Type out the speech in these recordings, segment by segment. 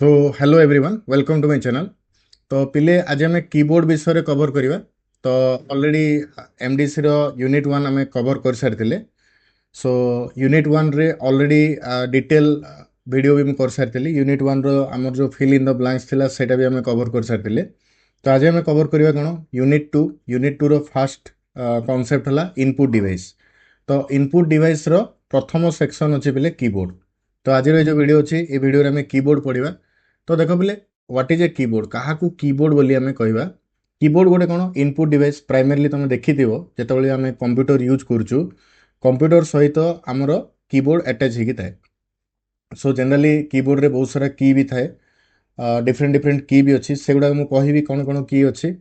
So hello everyone welcome to my channel. तो पिले आज आम कीबोर्ड विषय कवर करवा। तो ऑलरेडी एमडीसी रो यूनिट 1 आम कवर कर सारी। सो यूनिट 1 रे ऑलरेडी डिटेल वीडियो भी कर सारी। यूनिट 1 रो आमर जो फिल इन द ब्लैंक्स थिला सेटा भी आम कवर कर सारी। तो आज आम कवर करवा कौन यूनिट 2 रो फास्ट कॉन्सेप्ट है इनपुट डिवाइस। तो इनपुट डिवाइस रो प्रथम सेक्शन अच्छे पिले कीबोर्ड। तो आज जो वीडियो अच्छी ये वीडियो आम कीबोर्ड पढ़ा। तो देख पिले व्हाट इज ए कीबोर्ड क्या कीबोर्ड बोली आम कहवा। कीबोर्ड गोटे कौन इनपुट डिवाइस प्राइमरली तुम देखी जो आम कंप्यूटर यूज करूँ कंप्यूटर सहित आमर कीबोर्ड अटैच होता है। सो जनरली कीबोर्ड रे बहुत सारा की भी थाए डिफरेंट डिफरेंट की भी अच्छी से गुड़ा मुझे कह कौन कौन की अच्छी।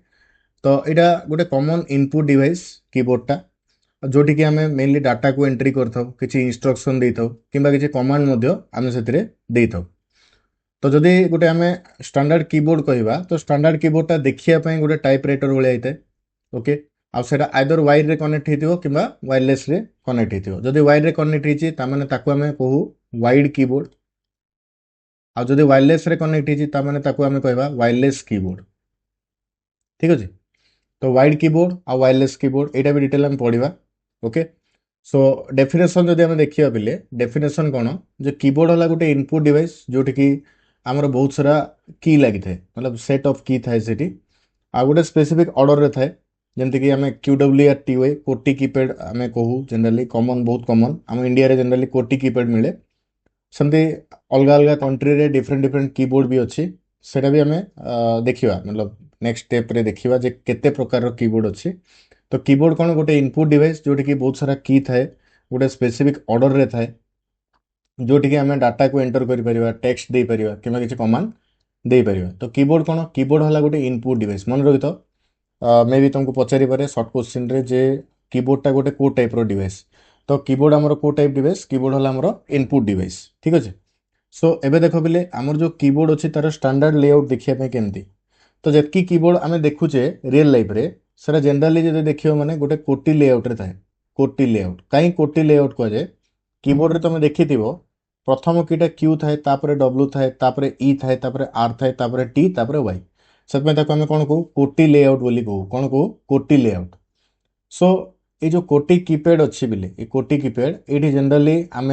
तो यहाँ गोटे कॉमन इनपुट डिवाइस कीबोर्डटा जोटि कि आम मेनली डाटा को एंट्री करथाउ किसी इंस्ट्रक्शन दे थाउ किंबा किसी कमांड आम से दे थाउ। तो जदि गोटे आम स्टैंडर्ड कीबोर्ड कहवा तो स्टैंडर्ड कीबोर्डटा देखिए गोटे टाइप राइटर भाई होता है। ओके आउटा आइदर वायर रे कनेक्ट हो कि वायरलेस रे कनेक्ट हो। जदि वायर रे कनेक्ट होने आम कहू वाइड कीबोर्ड। आउ जदि वायरलेस रे कनेक्ट होने आम कहवा वायरलेस कीबोर्ड। ठीक अच्छे। तो वाइड कीबोर्ड आ वायरलेस कीबोर्ड यहाँ भी डिटेल आम पढ़ा। ओके सो डेफिनेशन जदि आम देखा पिले डेफिनेशन कौन जो कीबोर्ड है गोटे इनपुट डिवाइस जोटि कि आमर बहुत सारा की लगी थाए मतलब सेट ऑफ की थाए से आ गोटे स्पेसिफिक ऑर्डर रे थाए जमती कि आम QWERTY कोटी कीपैड आम कहू जनरली कॉमन बहुत कॉमन आम इंडिया रे जनरली कोटी कीपैड मिले सेमती अलग अलग कंट्री रे डिफरेंट डिफरेंट कीबोर्ड भी अच्छी सेटा भी आम देखा मतलब नेक्स्ट स्टेप रे देखा जे केते प्रकार कीबोर्ड अच्छी। तो कीबोर्ड कौन गोटे इनपुट डिवाइस जोटि कि बहुत सारा की थाए गोटे स्पेसिफिक ऑर्डर रे थाए जोटि कि आम डाटा को एंटर कर टेक्स्ट दे पारिबा किंबा किसी कमांड दे पारिबा। तो कीबोर्ड कौन कीबोर्ड है गोटे इनपुट डिवाइस मन रखि मे भी तुमको पचारि पारे सर्ट क्वेश्चन रे जे कीबोर्डटा गोटे को टाइप रो डिवाइस। तो कीबोर्ड आमर को टाइप डिवाइस कीबोर्ड है आमर इनपुट डिवाइस। ठीक अच्छे। सो एबे देख पिले आमर जो कीबोर्ड अच्छी तार स्टैंडर्ड लेआउट देखिए केमती। तो जबकि कीबोर्ड आम देखुचे रियल लाइफ रे सर जनरली जब देखिए मैंने गोटे कोटी लेआउट रे थाए कोटी लेआउट कहीं कोटी लेआउट कह जाए कीबोर्ड रे तुम देखि प्रथम कीटा क्यू थाए तापर डब्ल्यू थाए तापर ई थाए तापर आर थाए तापर टी तापर वाई से आम कौन कहू कोटी लेआउट बोली कहू कौन कहू कोटी लेआउट। सो ये जो कोटी कीपैड अच्छी बिले ये कोटी कीपैड ये जनरली आम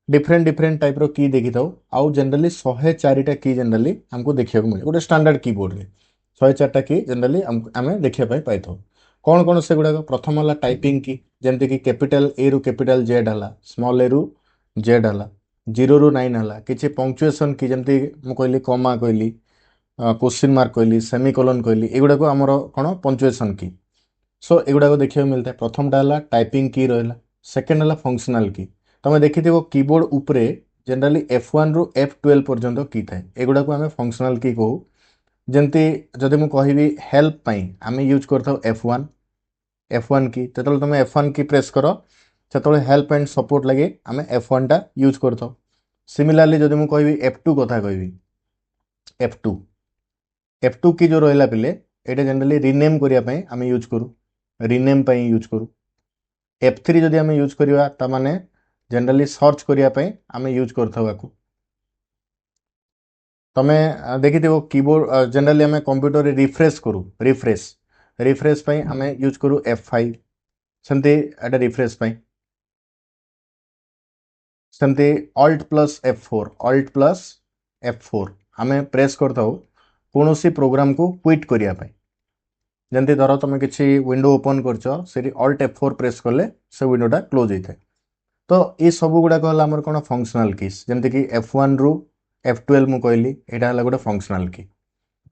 डिफरेंट डिफरेंट टाइप रो की देखी था आउ जनरली 104टा की जनरली हमको देखा मिले गोटे स्टैंडर्ड कीबोर्ड रे 104टा की जनरली आम देखा पाई था। कौन कौन से गुड़ाक प्रथम है टाइपिंग की जमती कि कैपिटल ए रु कैपिटल जेड है स्मॉल ए रु जेड है 0 रु 9 है किसी पंक्चुएसन की जमती मुझे कहली कमा कहली क्वेश्चन मार्क कहली सेमिकोलन कहली एगुड़ाक आमर कौन पंक्चुएसन की। सो एगुड़ाक देखा मिलता है प्रथमटा है टाइपिंग की रहा सेकेंड है फंक्शनल की। तुम देखि कीबोर्ड उपरे जनरली F1 रु F12 पर्यंत की थाए एगुड़ा को आम फंक्शनल की कहू। जमती जदि मुझे कहबी हेल्प आम यूज कर F1 की जो तुम F1 की प्रेस कर से हेल्प एंड सपोर्ट लगे आम F1 टा यूज कर। सिमिलारली जदि मुझे कहबी F2 कथा कहबी F2 F2 की जो रहा पिले ये जनरली रिनेम करने आम यूज करूँ रिनेम यूज करूँ। F3 जदि आम यूज करवा ताने जनरली सर्च करने आम यूज कर। तमें देखि कीबोर्ड जनरली आम कंप्यूटर रे रिफ्रेश करूँ रिफ्रेश आम यूज करूँ F5 सेमती एटा रिफ्रेश सेमती Alt+F4 आम प्रेस करता कौन सी प्रोग्राम को क्विट करने जमती धर तुम किसी विंडो ओपन कर Alt+F4 प्रेस कले से विंडोटा क्लोज होता है। तो ये सब गुड़ाक है कौन फंक्शनल कीज जमती कि F1 रु F12 मुझे कहली यहाँ है गोटे फंक्शनल की।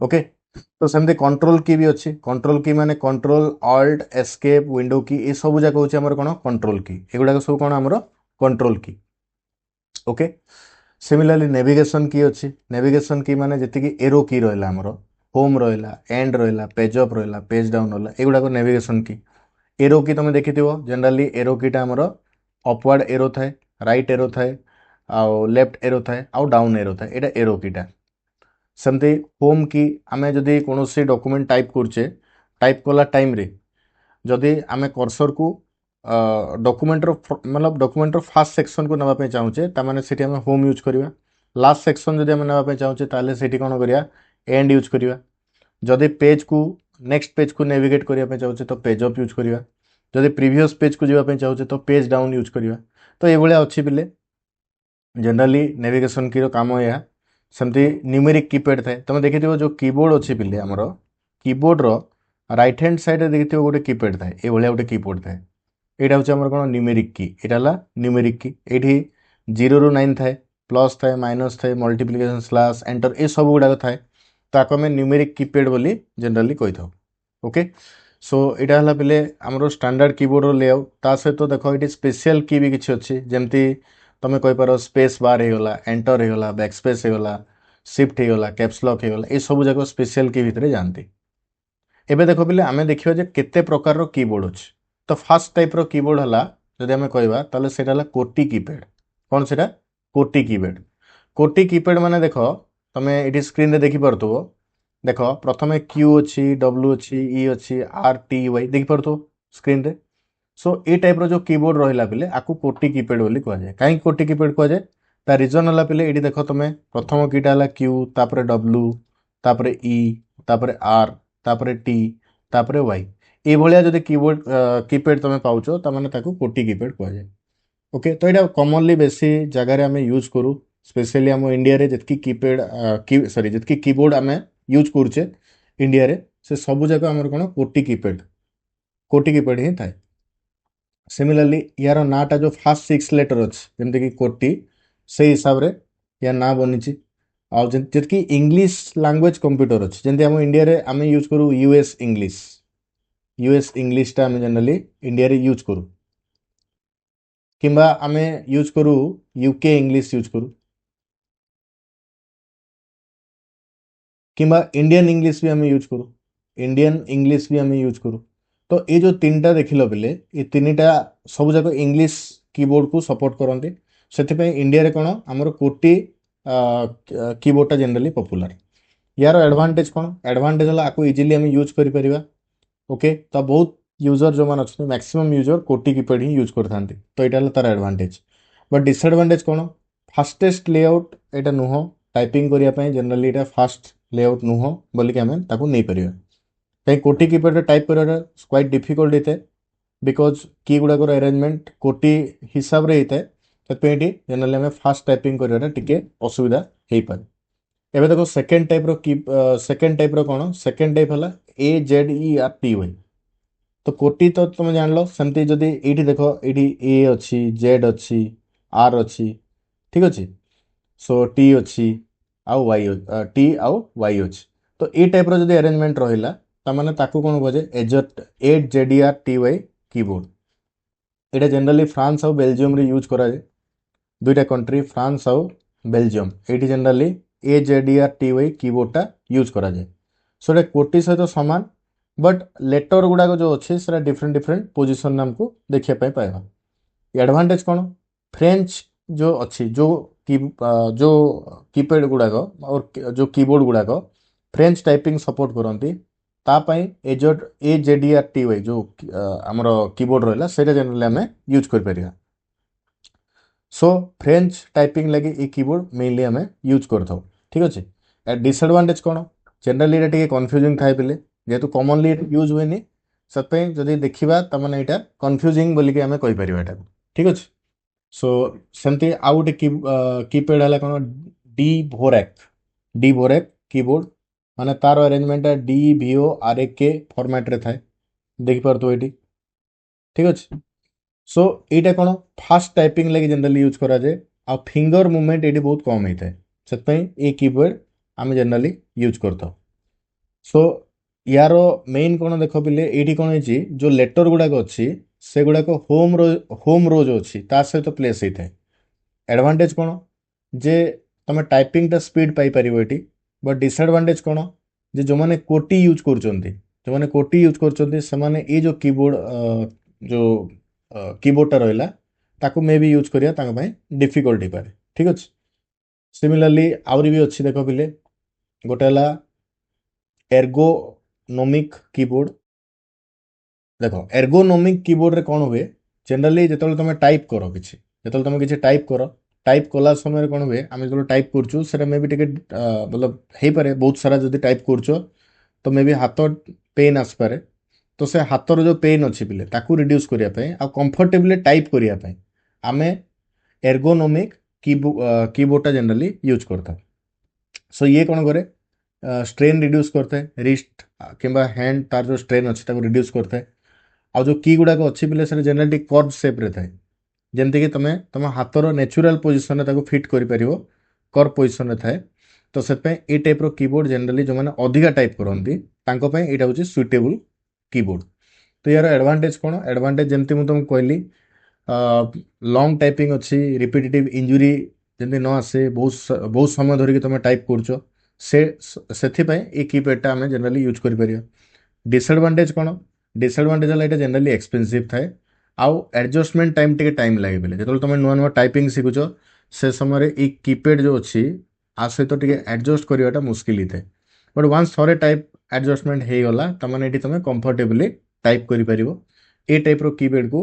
ओके तो सेमती कंट्रोल की भी अच्छी कंट्रोल की माने कंट्रोल ऑल्ट एस्केप विंडो की ये सब जाक हूँ कौन कंट्रोल की एगुड़ाक सब कौन आमर कंट्रोल की। ओके सिमिलरली नेविगेशन की अच्छी नेविगेशन की माने जी एरो की रहा आमर होम रहा एंड रहा पेज अप रहा पेज डाउन रहा एगुड़ाक नेविगेशन की। एरो की तुम देखि जनरली एरो कीटा आमर अपवर्ड एरो थाए राइट एरो थाए आउ लेफ्ट एरो थाए आउ डाउन एरो थाए यहाँ एरो कीटा। सेमती होम की आम जदि कौन डॉक्यूमेंट टाइप करुचे टाइप कला टाइम रे जदि आम कर्सर को डॉक्यूमेंटर मतलब डॉक्यूमेंटर फास्ट सेक्शन को नापी चाहूचे ताने से होम यूज करवा लास्ट सेक्शन जदि आम ना चाहूँचे ताले सेठी कौन करिया एंड यूज करिया जदि पेज को नेक्स्ट पेज को नेविगेट करने चाहूँचे तो पेज अप यूज करिया जदि प्रीवियस पेज को जावाई चाहूँचे तो पेज डाउन यूज करिया तो ये भाया अच्छी पिले जनरली नेविगेशन की काम यह सेमती न्यूमेरिक कीपैड थाए तुम देखि जो कीबोर्ड अच्छी पिले आमर keyboard row right hand side रे देखि गोटे कीपैड थाए ये भाया गोटे कीबोर्ड थाए यहाँ हूँ आम कौन न्यूमेरिक की यहाँ न्यूमेरिक की ये 0 ରୁ 9 थाए प्लस थाए माइनस थाए मल्टीप्लिकेशन स्लैश एंटर ये सब गुड़ाक थाए ताको आम न्यूमेरिक कीपैड बोली जनरली कही था ओके सो यहाँ है पिले आमर स्टैंडर्ड कीबोर्ड लेआउट ता सहित देख ये स्पेशल की भी किसी अच्छी जमती तुम कहीपर स्पेस बार होगला एंटर होगला बैकस्पेस होगला शिफ्ट होगला कैप्स लॉक होगला ये सब जाक स्पेशल की भितर जाती एबे देख पिले आम देखा जे केते प्रकार कीबोर्ड अच्छे तो फास्ट टाइप कीबोर्ड है जदि आम कहवा ताले सेटा हला कोटी कीपैड कौन से कोटी कीपैड कोटी कीपैड माने देख तुम ये स्क्रीन रे देखि पारथुबो देख प्रथम क्यू अच्छी डब्ल्यू अच्छी ई अच्छी आर टी वाई देखि पारथुबो स्क्रीन रे सो ये टाइप जो कीबोर्ड रहा पिले आपको कोटी कीपैड बोली कहुए कहीं कोटी कीपैड कहुए ता रिजन है पिले ये देख तुम प्रथम कीटा है क्यू तापर डब्ल्यू तापर ई तापर आर तापर टी तापर वाई ये भाया जब कीबोर्ड कीपैड तुम पाच तो कोटी कीपैड कहुए ओके तो यहाँ कॉमनली बेसी जगार आम यूज करूँ स्पेशली आम इंडिया रे जितकी कीपैड सॉरी जितकी कीबोर्ड आम यूज करुचे इंडिया रे से सब जाक आम कौन कोटी कीपैड ही थाए सिमिलरली यार नाटा जो फास्ट 6 लेटर अच्छे जमती कि कोटी से हिसाब रे यार ना बनी आदि इंग्लीश लैंग्वेज कंप्यूटर अच्छे जमी आम इंडिया रे आम यूज करूँ यूएस इंग्लीश आम जनरली इंडिया रे यूज करूँ किंबा आम यूज करूँ यूके इंग्लीश यूज करूँ किंबा इंडियन इंग्लीश भी आम यूज करूँ इंडियन इंग्लीश भी आम यूज करूँ तो ये जो 3टा देखिल पिले ये 3टा सब जाक इंग्लीश कीबोर्ड को सपोर्ट करते से इंडिया रे कौन आमर कोटी कीबोर्डटा जनरली पॉपुलर यार एडवांटेज कौन एडवांटेज है आपको इजिली आम यूज कर ओके तो बहुत यूजर जो मैंने अच्छे मैक्सिमम यूजर कोटी कीपैड ही यूज करते तो यहाँ तार एडवांटेज बट डिसएडवांटेज कौन फास्टेस्ट लेआउट यहाँ नुह टाइपिंग करने जनरली यहाँ फास्ट लेआउट नुह बोलिक आम नहीं पार कहीं कोटी कीपैड टाइप कर क्वाइट डिफिकल्ट होता है बिकज की गुड़ाकर अरेंजमेंट कोटी हिसाब से होता है ये जनरली आम फास्ट टाइपिंग करने टी असुविधा हो पाए एबे देखो सेकेंड टाइप सेकेंड टाइप कौन सेकेंड टाइप है AZERTY तो कोटी तो तुम जान लो सेमती जदि ये देख ये ए अच्छी जेड अच्छी आर अच्छी ठीक अच्छे सो टी अच्छी आउ वाई टी आउ वाई अच्छी तो ये टाइप जब अरेंजमेंट रहा ताने ताकू कौन कहे AZERTY कीबोर्ड यहाँ जनरली फ्रांस आउ बेल्जियम रे यूज कराए दुईटा कंट्री फ्रांस आउ बेल्जियम ये जनरली AZERTY कीबोर्डटा यूज कराए सो ये कोटी सहित सामान बट लेटर गुड़ाक जो अच्छे से डिफरेंट डिफरेंट पोजिशन आमको देखापी पाइबा एडवांटेज कौन फ्रेंच जो अच्छी जो कीपैड गुड़ाक और जो कीबोर्ड गुड़ाक फ्रेंच टाइपिंग सपोर्ट करती AZERTY जो आमर कीबोर्ड रहा है जनरली आम यूज कर सो फ्रेंच टाइपिंग लगे ये कीबोर्ड मेनली आम यूज कर ठीक अच्छे डिसएडवांटेज कौन जनरली ये कन्फ्यूजिंग थाए पिले जेहेतु कॉमनली यूज हुए से जदि देखा तमाने यहाँ कन्फ्यूजिंग बोलिक आम कहीपर यहाँ ठीक अच्छे सो सेमती आउ गोटे कीपैड है कौन डी भोरैक कीबोर्ड माने तार अरेंजमेंट DVORAK फॉर्मेट रे थाए देखिपार तो ये ठीक अच्छे सो यहाँ कौन फास्ट टाइपिंग लगे जनरली यूज कराए आ फिंगर मूवमेंट ये बहुत कम होता है से ये कीबोर्ड आम जनरली यूज करता सो यार मेन कौन देख पिले ये कौन है जो लेटर गुड़ाक अच्छी से गुड़ाक होम रो जो अच्छी ता सहित प्लेस होता है एडवांटेज कौन जे तुम टाइपिंगटा स्पीड पाइपर ये बट डिसएडवांटेज कौन जे जो मैंने कोटी यूज कर जो मैंने कोटी यूज कर ये जो कीबोर्ड जो कीबोर्डटा रहा ताकू मे भी यूज करिया डिफिकल्ट हो पाए ठीक अच्छे सिमिलरली आउरी भी अच्छी देख पिले गोटे है एर्गोनोमिक कीबोर्ड देख एर्गोनोमिक कीबोर्ड रे कौन हुए जनरली जो तुम टाइप कर किसी जो तुम किसी टाइप कर टाइप कला समय कौन हुए आम जो टाइप करूँ से मे भी टे मतलब हो पारे बहुत सारा जब टाइप कर तो मे भी हाथ पेन आसपे तो से हाथर जो पेन अच्छी पिले ताकू रिड्यूस करने कंफर्टेबली टाइप करने आम एर्गोनोमिक कीबोर्डटा जनरली यूज करता सो ये कौन करे स्ट्रेन रिड्यूस करता है रिस्ट कि हैंड तार जो स्ट्रेन अच्छे रिड्यूस करता है आ जो की गुड़ाक अच्छी पिले से जनरली कर्व सेप्रे थाए जमती कि तुम तुम हाथर नेचुरल पोजिशन फिट कर कर्व पोजिशन थाए तो से ये टाइप कीबोर्ड जनरली जो मैंने अधिका टाइप करती यहाँ हूँ सुइटेबल कीबोर्ड तो यार एडवांटेज कौन एडवांटेज जमती मुझे तुमको कहली लॉन्ग टाइपिंग अच्छी रिपिटेटिव इंजुरी जमी न आसे बहुत समय धरिकी तुम टाइप कर से कीपैडटा आम जनरली यूज कर डिसएडवांटेज कौन डिसएडवांटेज है ये जनरली एक्सपेंसिव थाए आउ एडजस्टमेंट टाइम टे टाइम लगे जो तुम नुआ नुआ टाइपिंग शिखुच से समय ये कीपैड जो अच्छी आ सहित टे एडजस्ट करवाटा मुस्किल ही थाए बट वन्स थोड़े टाइप एडजस्टमेंट हो गला तमाने ये तुम कंफर्टेबली टाइप कर ये टाइप कीपैड को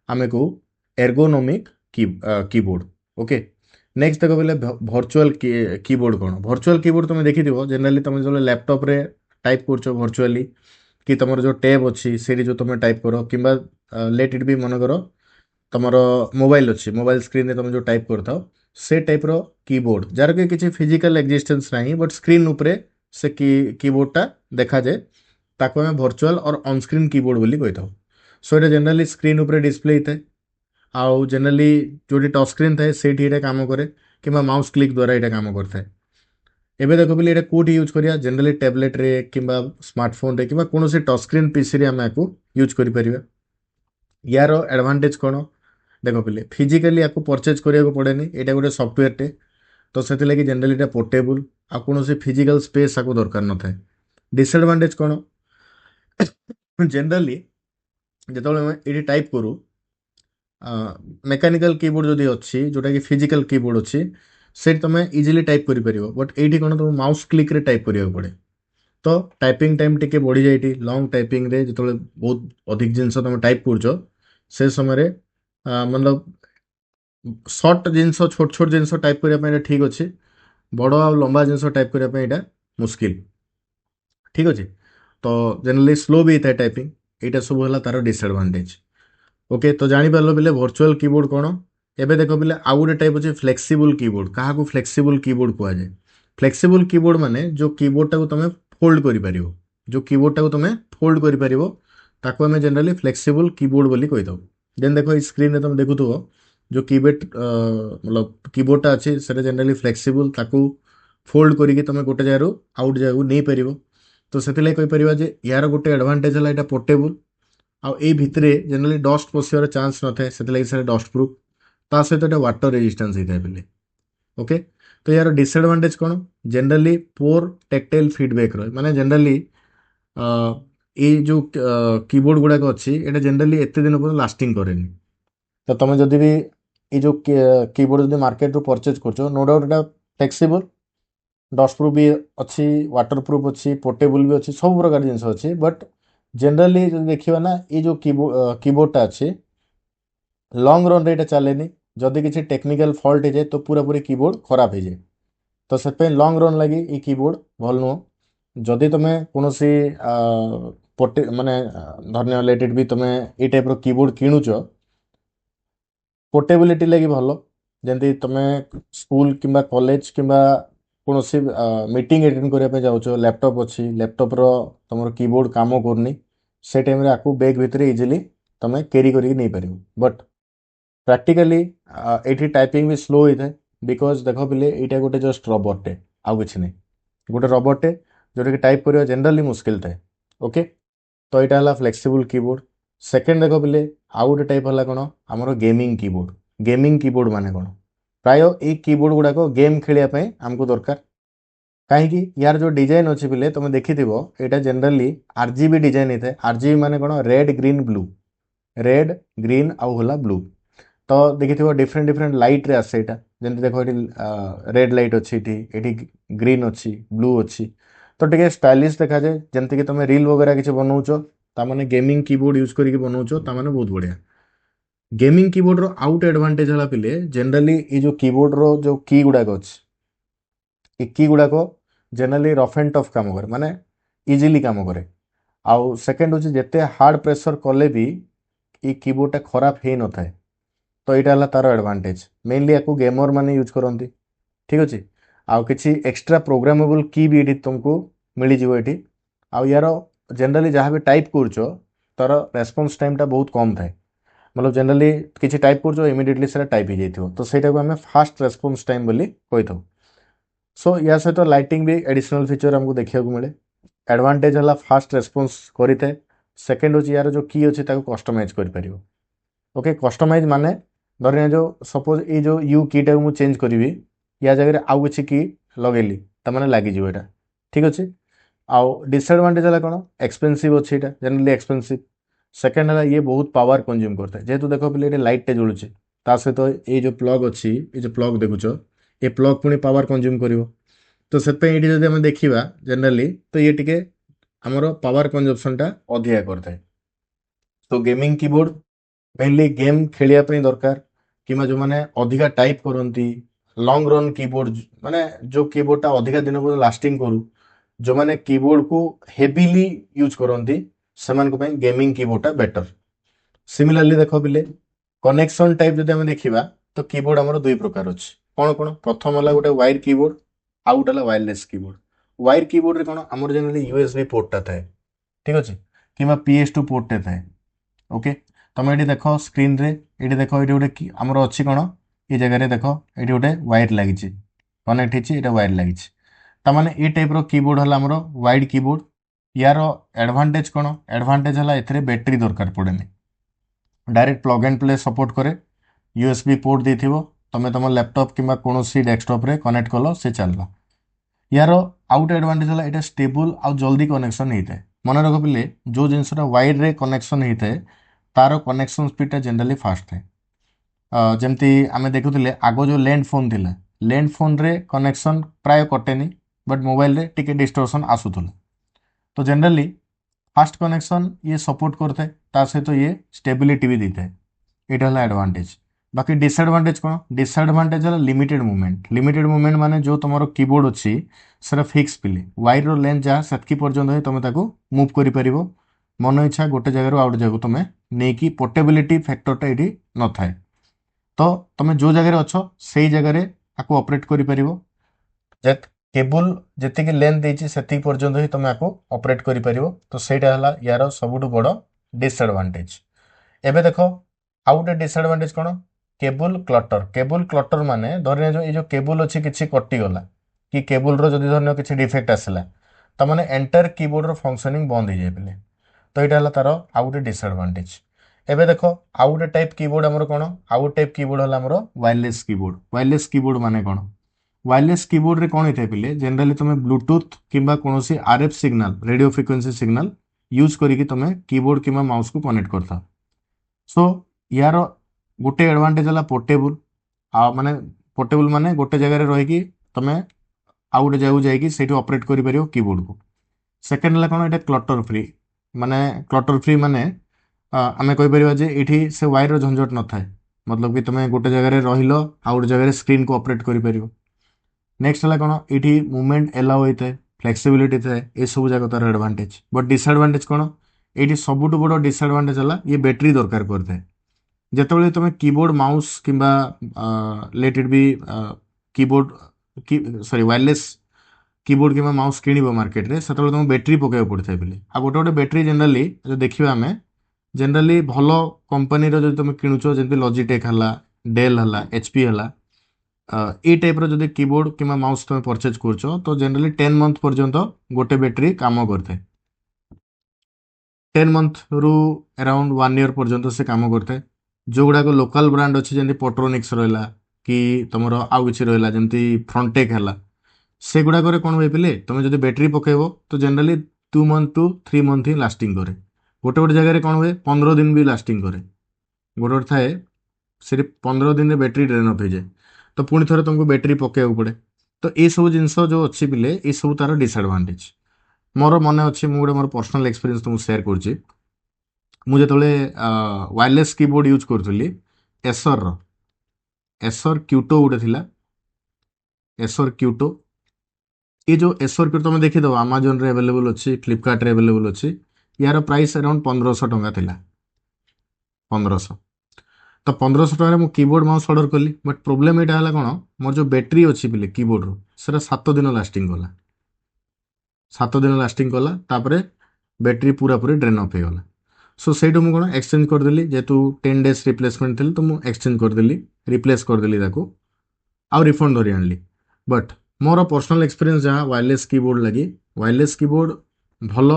आम कहू एर्गोनोमिक कीबोर्ड ओके नेक्स्ट देख बोले भर्चुआल कीबोर्ड कौन भर्चुआल कीबोर्ड तुम देखी जनरली तुम जो लैपटॉप रे टाइप कर भर्चुआली कि तुम जो टैब अच्छी से जो तुम टाइप कर कि लेट इट बी मन कर तुम मोबाइल अच्छी मोबाइल स्क्रीन रे तुम जो टाइप करता से टाइप रो कीबोर्ड जार कि किसी फिजिकल एक्जिस्टेंस नहीं बट स्क्रीन उपरे से कीबोर्डटा देखा जाए ताको आम भर्चुआल और ऑनस्क्रीन कीबोर्ड बोली कही था सो ये जनरली स्क्रीन उपरे डिस्प्ले होता है आउ जनरली जो टच स्क्रीन थाए से काम करे कि माउस क्लिक द्वारा यहाँ काम करता है एबे देखो बोले ये कौटी यूज करिया जनरली टैबलेट रे कि स्मार्टफोन रे कि कौन टच स्क्रीन पीसी रे आम या यूज करें यार एडवांटेज कौन देख पे फिजिकाली या परचेज करा पड़ेनि यहाँ गोटे सफ्टवेयर टे तो से जनरली ये पोर्टेबल आ कौन फिजिकल स्पेस आपको दरकार न थाए डिसएडवांटेज कौन जनरली जो ये टाइप करूँ मेकानिकल कीबोर्ड जदि अच्छी जोटा कि फिजिकल कीबोर्ड अच्छी से तुम इजिली टाइप कर बट ये कौन तुम माउस क्लिक रे टाइप करा पड़े तो टाइपिंग टाइम टिके बढ़ी जाए लॉन्ग टाइपिंग रे जो बहुत अधिक जिनस तुम टाइप कर से समय मतलब सर्ट जिनस छोट छोट जिनस टाइप करने ठीक अच्छे बड़ आ लंबा जिनस टाइप करने मुस्किल ठीक अच्छे तो जनरली स्लो भी होता है टाइपिंग यहाँ सब है तार डिसएडवांटेज ओके तो जापर बोले भर्चुआल कीबोर्ड कौन एबे देख बोले आउ गोटे टाइप अच्छे फ्लेक्सिबल कीबोर्ड क्या फ्लेक्सिबल कीबोर्ड कहुए फ्लेक्सिबल कीबोर्ड माने जो कीबोर्डटा को तुम फोल्ड कर जो कीबोर्डटा को तुम फोल्ड कर आम जनरली फ्लेक्सिबल कीबोर्ड बोली कही था देन देखो स्क्रीन तुम देखु जो कीबोर्ड मतलब कीबोर्डटा अच्छी से जनरली फ्लेक्सिबल ताकू फोल्ड करके तुम गोटे जगह आउट जगह नहीं पार तो से कहीपर यार गोटे एडवांटेज है यहाँ पोर्टेबल आउ ए भितर जनरली डस्ट पशार चान्स न थाए से डस्ट प्रूफ ता सहित तो वाटर रेजिस्टेंस होता है पे ओके तो यार डिसएडवांटेज कौन जनरली पोर टेक्टाइल फीडबैक रहे माने जनरली ये जो कीबोर्ड गुड़ाक अच्छी ये जनरली एत दिन पर लास्टिंग करेनि तो तुम जदि भी ये जो कीबोर्ड जो मार्केट रू परचेज कर नो डाउट एटा फ्लेक्सिबल डस्ट प्रूफ भी अच्छी वाटर प्रूफ अच्छी पोर्टेबल भी अच्छी सब प्रकार जिन अच्छी बट जनरली जो देखा ना ये जो कीबोर्डटा अच्छी लंग रन रे चलेनि जदि किसी टेक्निकल फल्ट हो जाए तो पूरा पूरी कीबोर्ड खराब हो जाए तो से लंग रन लगी ये कीबोर्ड भल नुह जदि तुम कौन पोटे माने धन्य लेट इट भी तुम ये टाइप कीबोर्ड किणुच पोर्टेबिलिटी लगी भल जमी तुम स्कूल कि कॉलेज कि कौन मीटिंग अटेंड करने जाऊँ लैपटॉप अच्छी लैपटॉप तुम कीबोर्ड काम करनी से टाइम आपको बैग भितर इजिली तुम कैरी करके नहीं पार बट प्रैक्टिकली ये टाइपिंग भी स्लो होता है बिकज देख पे यहाँ गोटे जस्ट रबरटे आउ कि नहीं गोटे रबरटे जोटा कि टाइप करवा जनरली मुस्किल थाए ओके तो यहाँ है फ्लेक्सिबल कीबोर्ड सेकेंड देख पे आउ गोटे टाइप है कौन आमर गेमिंग कीबोर्ड माने कौन प्राय ये कीबोर्ड गुड़ाक गेम खेलने आमको दरकार कहीं यार जो डिजाइन अच्छी पे तुम देखी यहाँ जनरली आरजीबी डिजाइन होता है आरजीबी माने कौन रेड ग्रीन आउ होला ब्लू तो देखी डिफरेंट डिफरेंट लाइट रे आसे यहाँ जमी देख रेड लाइट अच्छी ये ग्रीन अच्छी ब्लू अच्छी तो टे स्टाइलिश देखा जाए जमती कि तुम रील वगैरह किसी बनाऊच ताने गेमिंग कीबोर्ड यूज करके बनाऊच ताने बहुत बढ़िया गेमिंग कीबोर्ड रो आउट एडवांटेज हला पिले जनरली ये जो कीबोर्ड रो जो की गुडा अछि ये की गुडा को जनरली रफ एंड टफ काम करे माने इजीली काम करे आउ सेकंड होची जेते हार्ड प्रेशर कले भी ये कीबोर्ड टा खराब हे न थाए तो यहाँ है तार एडवांटेज मेनली या गेमर मैंने यूज करती ठीक अच्छे आउ किसी एक्स्ट्रा प्रोग्रामेबल की भी ये तुमको मिल जाए आउ यार जनरली जहाँ भी टाइप कर तार रेस्पॉन्स टाइम टा बहुत कम थाए मतलब जनरली किसी टाइप कर इमिडिएटली से टाइप हो जाइए तो सहीटा को आम फास्ट रेस्पॉन्स टाइम बोली कही था सो या सहित लाइटिंग भी एडिशनल फीचर हमको देखा मिले एडवांटेज है फास्ट रेस्पॉन्स करें सेकेंड हूँ यार जो की अच्छे कस्टमाइज कर ओके कस्टमाइज माने धरने जो सपोज ये जो यू कीटा को चेंज करी या जगह आउ किसी की लगेली ताने लगिज यहाँ ठीक अच्छे आउ डिसएडवांटेज है कौन एक्सपेंसिव अच्छे यहाँ जनरली एक्सपेंसिव सेकेंड है ये बहुत पावर कंज्यूम करता है जेहेतु देख पे लाइट टे जलुचे ता सहित ये जो प्लग अच्छी ये जो प्लग देखुच ये प्लग पुणी पावर कंज्यूम कर तो से जब आम देखा जनरली तो ये टिके आमर पावर कंजम्पशन टा अधिका करता है तो गेमिंग कीबोर्ड मेनली गेम खेलिया दरकार कि जो मैंने अधिका टाइप करती लंग रन कीबोर्ड माने जो कीबोर्ड टा अधिका दिन को लास्टिंग करू जो मैंने कीबोर्ड को हेवीली यूज करती से गेमिंग कीबोर्ड टा बेटर सिमिलरली देख पिले कनेक्शन टाइप जब आम देखा तो कीबोर्ड आमर दुई प्रकार अच्छे कौन कौन प्रथम है गोटे वायर कीबोर्ड आउ गोटे है वायरलेस कीबोर्ड वायर कीबोर्ड रे कौन आमर जनरली यूएसबी पोर्टा थाए ठीक अच्छे कि PS2 पोर्टे थाए ओके तुम ये देख स्क्रीन रे ये देख ये गोटे आमर अच्छी कौन ये जगह देख ये गोटे वायर लगी कनेक्ट होती वायर लगी ताने ये टाइप कीबोर्ड है आमर वाइड कीबोर्ड यार एडवांटेज कौन एडवांटेज है ए बैटेरी दरकार पड़े direct plug and play support करे यूएसबी पोर्ट दी तुम तुम लैपटॉप किंबा कौन डेस्कटॉप रे कनेक्ट कल से चलला यार आउट एडवांटेज है यहाँ स्टेबल आउ जल्दी कनेक्शन होता है मन रख पे जो जिनसा वायर रे कनेक्शन होता है तार कनेक्शन स्पीड जनरली फास्ट है जमती आम देखुले आग जो लैंड फोन थी लैंड फोन रे कनेक्शन प्राय कटेनी बट मोबाइल रे टिके डिस्टोर्शन आसूला तो जनरली फास्ट कनेक्शन ये सपोर्ट करता है सहित ये स्टेबिलिटी भी देता है यहाँ है एडवांटेज बाकी डिसएडवांटेज कौन डिसएडवांटेज है लिमिटेड मूवमेंट माने जो तुम कीबोर्ड अच्छी से फिक्स पिले वायर रो लेंथ जहाँ से पर्यंत तुम मूव कर मन इच्छा गोटे जगह आउ जगह तुम नहीं पोर्टेबिलिटी फैक्टरटा ये न थाए तो तुम जो जगह अच्छ से जगह आपको ऑपरेट कर केबल जी लेंथ देती से पर्यंत ही तुम आपको ऑपरेट कर तो सहीटा है यार सबुठ बड़ डिसएडवांटेज एबे देख आउ गोटे डिसएडवांटेज कौन केबल क्लटर माने धरने जो ये केबल अच्छी किसी कटिगला कि केबल रदि धरने किसी डिफेक्ट आसला तो मैंने एंटायर कीबोर्ड रो फंक्शनिंग बंद हो जाए पे तो यहाँ है तार आउ गोटे डिसएडवांटेज एबे देख आउ गोटे टाइप कीबोर्ड आमर कौन आउ गोटे टाइप कीबोर्ड है आमर वायरलेस कीबोर्ड माने कौन वायरलेस कीबोर्ड रे कौन होता है पे जनरली तुम ब्लूटूथ किंबा कौन RF signal radio frequency signal use करके तुम कीबोर्ड किंबा माउस को कनेक्ट करता सो यार गोटे एडवांटेज है पोर्टेबल माने पोर्टेबल माने गोटे जगह रही तुम आउ गोटे जगह जाकि ऑपरेट कर कीबोर्ड को सेकेंड है कौन ये क्लटर फ्री माने आम कहीपर ये से वायर झंझट न थाए मतलब कि तुम गोटे जगह रहिल आउ गोटे जगह स्क्रीन को ऑपरेट कर नेक्स्ट है कौन ये मूवमेंट एलाउ होता है फ्लेक्सिबिलिटी थाए ये सब जगह तार एडवांटेज बट डिसएडवांटेज कौन ये सबुठ बड़ डिसएडवांटेज है ये बैटेरी दरकार करता है जिते तुम कीबोर्ड माउस किंबा let it be keyboard sorry wireless keyboard किंबा माउस किण मार्केट रे से तुम बैटेरी पकड़ पड़ता है बोले आ गोटे गोटे बैटेरी जनरली जो देखा आम जनरली भल कंपनी जो तुम किणुच जमी लॉजिटेक है डेल है HP है ये टाइप जो कीबोर्ड कि माउस तुम परचेज कर तो जनरली 10 मंथ पर्यंत गोटे बैटेरी काम करता है 10 मंथ रु अराउंड 1 ईयर पर्यंत से काम करता है जो गुड़ाक लोकल ब्रांड अच्छी जमी पोट्रोनिक्स रहा कि तुम आउ कि रहा जमी फ्रंटेक है से गुड़ाक कौन हुए पे तुम जो बैटेरी पकेब तो जनरली 2 मंथ टू 3 मंथ ही लास्टिंग करे गोटे गोटे जगह कौन हुए 15 दिन भी लास्टिंग करे गोटे गोटे थाए सिर्फ 15 दिन में बैटेरी ड्रेन अफ हो जाए तो पुणी थे तुमको बैटेरी पकेबू पड़े तो ये सब जिनस जो अच्छी पिले ये सब तार डिसएडवांटेज मोर मन अच्छे मुझे मोर पर्सनल एक्सपीरियंस तुमको शेयर कर ମୁଁ ଯେତେବେଳେ ୱାୟରଲେସ୍ କିବୋର୍ଡ଼ ୟୁଜ୍ କରୁଥିଲି ଏସର୍ର ଏସର୍ କ୍ୟୁଟୋ ଗୋଟେ ଥିଲା, ଏସର୍ କ୍ୟୁଟୋ। ये जो एसर क्यूटो तुम देखिदेव आमाजन रे अवेलेबल अच्छी, फ्लिपकार्ट रे अवेलेबल अच्छी। यार प्राइस अराउंड 1500 टंका थिला, 1500। तो 1500 टंका मु कीबोर्ड माउस ऑर्डर कली, बट प्रोब्लेम एटा हला कोन, मोर जो बैटरी अच्छी बिले कीबोर्ड रो सेटा 7 दिन लास्टिंग कला, 7 दिन लास्टिंग कला, तापरे बैटरी पूरा पूरी ड्रेन ऑफ हो गला। सो सेटू मु कोन एक्सचेंज कर देली, जेतु 10 डेज रिप्लेसमेंट थिल तो मु एक्सचेंज कर देली, रिप्लेस कर देली ताको, आउ रिफंड धरी आनली। बट मोर पर्सनल एक्सपीरियंस जहाँ वायरलेस कीबोर्ड लगी, वायरलेस कीबोर्ड भल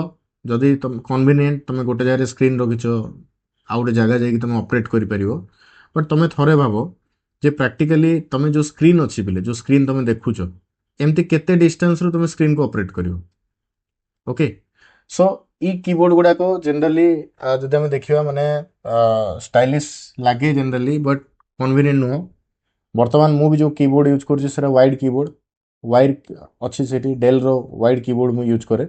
जदि तुम कन्वीनियंट, तुम गोटे जगह स्क्रीन रखिच आउ गोटे जगह जाकि तुम ऑपरेट कर परिवो। बट तुम थरे भाव जे प्रैक्टिकली तुम जो स्क्रीन अच्छी बिले, जो स्क्रीन तुम देखुच, एमती केते डिस्टेंस रो तुम स्क्रीन को ऑपरेट करिवो। ओके, सो ई कीबोर्ड गुड़ाक जनरली जदि आम देखा माने स्टाइलिश लगे जनरली, बट कन्वीनियंट नुह। बर्तमान मु भी जो कीबोर्ड यूज कर वाइड कीबोर्ड, वाइड अच्छी से डेल रो वाइड कीबोर्ड मु यूज करे।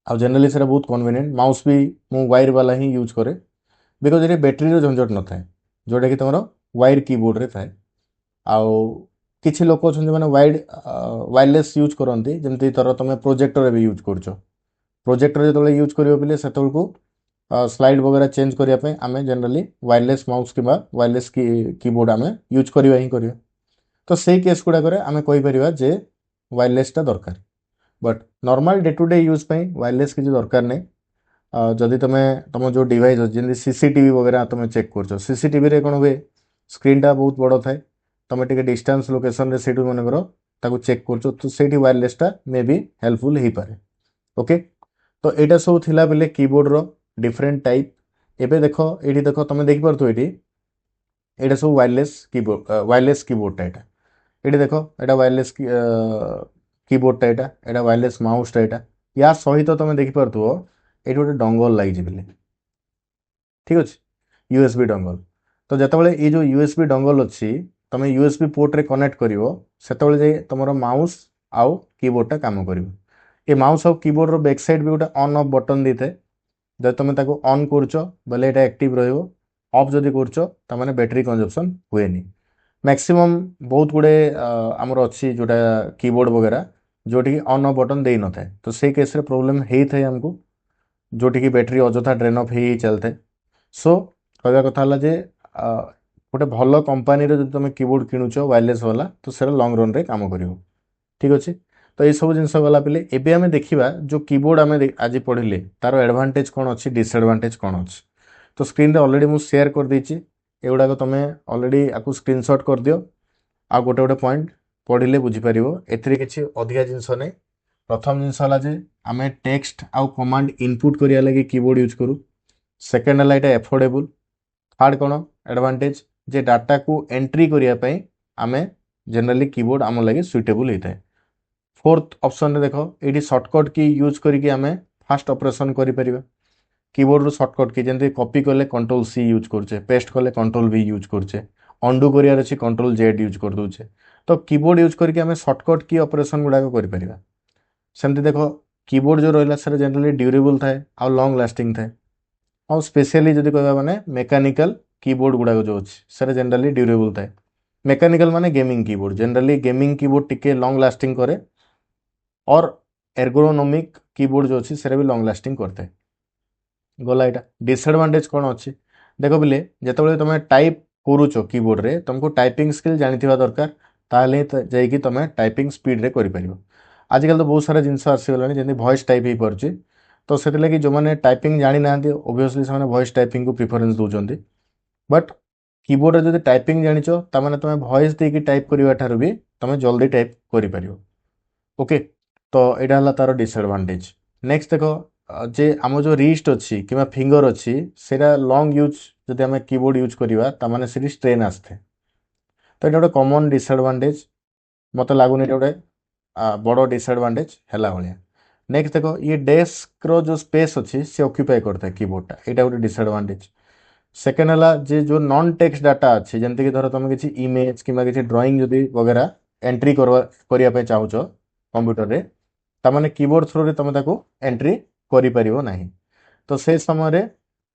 आ जनरली से बहुत कन्वीनियंट, माउस भी मु वायर वाला ही यूज करे, बिकज ये बैटेरी झंझट न थाए जोटा कि तुम वायर कीबोर्ड रे थाए। आउ किछि लोक अच्छा मैंने वाइड वायरलेस यूज करती, जमती तर तुम प्रोजेक्टर भी यूज कर, प्रोजेक्टर जो यूज कर से स्लाइड वगैरह चेंज करने आम जनरली वायरलेस माउस कि वायरलेस कीबोर्ड आम यूज करवा ही करवा। तो से केस गुड़ाक आम कहीपर जे वायरलेसटा दरकार, but normal day to day use wireless किसी दरकार नहीं। जदि तुम तुम जो डिवाइस अच्छी सीसीटीवी वगैरह तुम चेक कर, सीसीटीवी रे कौन हुए स्क्रीनटा बहुत बड़ थाए, तुम टे डिस्टेंस लोकेशन से मनकर ताको चेक कर, तो से वायरलेसटा मे बी हेल्पफुल हो पाए। ओके, तो यहाँ सब थिला बेले कीबोर्ड रो डिफरेंट टाइप। एबे देखो ये देख तुम देखिपो ये यहाँ सब वायरलेस कीबोर्ड, वायरलेस कीबोर्डटा यहाँ ये देख, यहाँ वायरलेस कीबोर्डटा यहाँ वायरलेस माउसटा यहाँ या सहित तुम देखिपो ये गोटे डंगल लगी बोले, ठीक अच्छे, यूएसबी डंगल। तो जितेबाला ये जो यूएसबी डंगल अच्छी तुम यूएसबी पोर्ट रे कनेक्ट करिवो, सेतेबाला जे तुमरो माउस आउ कीबोर्डटा काम करिवो। ये माउस आउ कीबोर्ड रो बैक साइड भी गोटे ऑन ऑफ बटन दी थाए, जब तुम ताको ऑन करछ बोले ये एक्टिव रहिवो, ऑफ जदि करछ तामाने बैटरी कंजप्शन हुए नहीं। मैक्सिमम बहुत गुड़े आमर अच्छी जोटा कीबोर्ड वगैरह जोटि ऑन ऑफ बटन दे न थाए, तो से केस रे प्रॉब्लम होई थाए हमको, जोटि बैटरी अजथा ड्रेन ऑफ ही चलते। सो कहवा कथा है जे गोटे भल कंपानी जो तुम कीबोर्ड किणुच वायरलेस वाला, तो सर लंग रन रे काम करिवो, ठीक अच्छे। तो ये सब जिनस गला पे एबे आमे देखिबा जो कीबोर्ड आमे आज पढ़िले तार एडवांटेज कौन अच्छी, डिसएडवांटेज कौन अच्छी। तो स्क्रीन रे ऑलरेडी मु शेयर कर देछि, एगुड़ाक तुम ऑलरेडी आपको स्क्रीनशॉट कर दियो, आ गोटे गोटे पॉइंट पढ़िले बुझी पारिबो। एथिरे किछि अधिका जिंस नै। प्रथम जिनस हला जे आमे टेक्स्ट आउ कमांड इनपुट करिया लागि कीबोर्ड यूज करू। सेकेंड हला एटा एफोर्डेबल। थर्ड कौन एडवांटेज जे डाटा को एंट्री करिया पई आमे जनरली कीबोर्ड आम लगे सुइटेबल होता है। फोर्थ ऑप्शन रे देखो ये शॉर्टकट की यूज करके आम फास्ट ऑपरेशन करिपरिबा। कीबोर्ड रो शॉर्टकट की जंती कॉपी कले कंट्रोल सी यूज करछे, पेस्ट कले कंट्रोल वी यूज करछे, अंडू करियार अछि कंट्रोल जेड यूज कर दोछे। तो कीबोर्ड यूज करके आम शॉर्टकट की ऑपरेशन गुडा करिपरिबा। सेमती देखो कीबोर्ड जो रहिला सर जनरली ड्यूरेबल थाए आ लॉन्ग लास्टिंग थाए। और स्पेशली जदि कहबा माने मेकानिकल कीबोर्ड गुडा जो अछि सर जनरली ड्यूरेबल थाए। मेकानिकल माने gaming keyboard, generally gaming keyboard टिके लॉन्ग लास्टिंग करे, और एर्गोनोमिक कीबोर्ड जो अच्छी से भी लॉन्ग लास्टिंग करते हैं। गला यहाँ डिसएडवांटेज कौन अच्छी देख बोले जिते तुम टाइप करुच कीबोर्ड रे तुमको टाइपिंग स्किल जानी दरकार, ताहले जाइए तुम टाइपिंग स्पीड रे कर पारिबो। आजकल तो बहुत सारा जिनस आसीगलानी जमी वॉइस टाइप हो पार्छ, तो से लगी जो मैंने टाइपिंग जानी ना ओबियसली से वॉइस टाइपिंग को प्रिफरेंस दौरान। बट कीबोर्ड रे जब टाइपिंग जानिच तामाने तुम वॉइस देकी टाइप करवा ठार भी तुम जल्दी टाइप कर पारिबो। ओके, तो यहाँ है तार डिसएडवांटेज। नेक्स्ट देखो जे आम जो रिस्ट अच्छी कि फिंगर अच्छी सेटा लॉन्ग यूज जब आम कीबोर्ड यूज करवा ताने से स्ट्रेन आसते, तो ये गोटे कॉमन डिसएडवांटेज मत लगुनि गोटे बड़ डिसएडवांटेज है भाया। नेक्स्ट देखो ये डेस्क रो जो स्पेस अच्छी से ऑक्युपाई करता है कीबोर्डटा, यहाँ गोटे डिसएडवांटेज। सेकेंड है जे जो नॉन टेक्स्ट डाटा अच्छी जमती कि धर तुम किसी इमेज कि ड्राइंग जदि वगैरह एंट्री करने चाहूच कंप्यूटर रे, तामाने कीबोर्ड थ्रू रे तुम ताको एंट्री करि परिबो नाही। तो से समय रे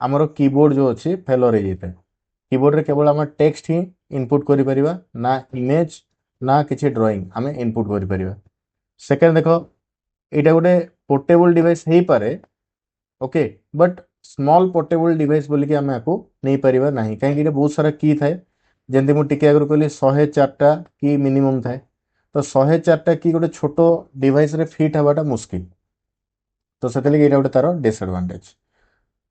ଆମର कीबोर्ड जो अच्छी फेलर हो जाता है कीबोर्ड रे केवल आम टेक्स्ट ही इनपुट करि ना इमेज ना किसी ड्राइंग आम इनपुट करि सेकेंड देख यहाँ गोटे पोर्टेबल डिवाइस हो पारे okay but small portable device बोलिक आम आपको नहीं पारिबा नहीं कहीं बहुत सारा की थाए जमी मुझे आगे कहली 104टा की मिनिमम थाए तो 104टा की गोटे छोट डिवाइस रे फिट हवाटा मुस्किल तो से गोटे तार डिसएडवांटेज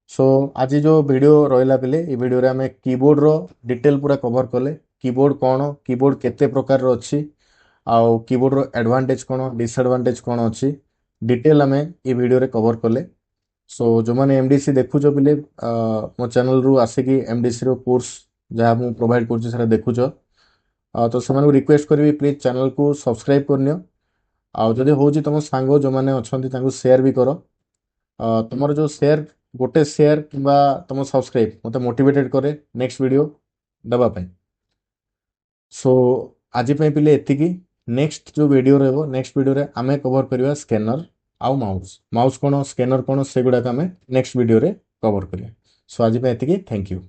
सो आज जो वीडियो रहा पिले ये वीडियो रे आमे कीबोर्ड रो डिटेल पूरा कवर कले कीबोर्ड कौन कीबोर्ड केते प्रकार रो अच्छी आउ कीबोर्ड रो एडवांटेज कौन डिसएडवांटेज कौन अच्छी डिटेल आमे ये वीडियो रे कवर कले सो जो मैंने एमडीसी देखुच पिले मो चैनल रु आसिकी एमडीसी रो कोर्स जहाँ मुझे प्रोवाइड कर देखुच तो से रिक्वेस्ट करी प्लीज चैनल को सब्सक्राइब करनियो आउ जदि हूँ तुम सांग जो मैंने अच्छा सेयार भी कर तुम जो सेयार गोटे सेयार कि तुम सब्सक्राइब मत मोटिवेटेड करे नेक्स्ट वीडियो देवाई सो आज पिले एतिकी नेक्स्ट जो वीडियो रही नेक्स्ट वीडियो आम कवर करवा स्कैनर आउ माउस माउस कौन स्कैनर कौन से गुड़ाक आम नेक्स्ट वीडियो कवर करिया सो आज एतिकी थैंक यू।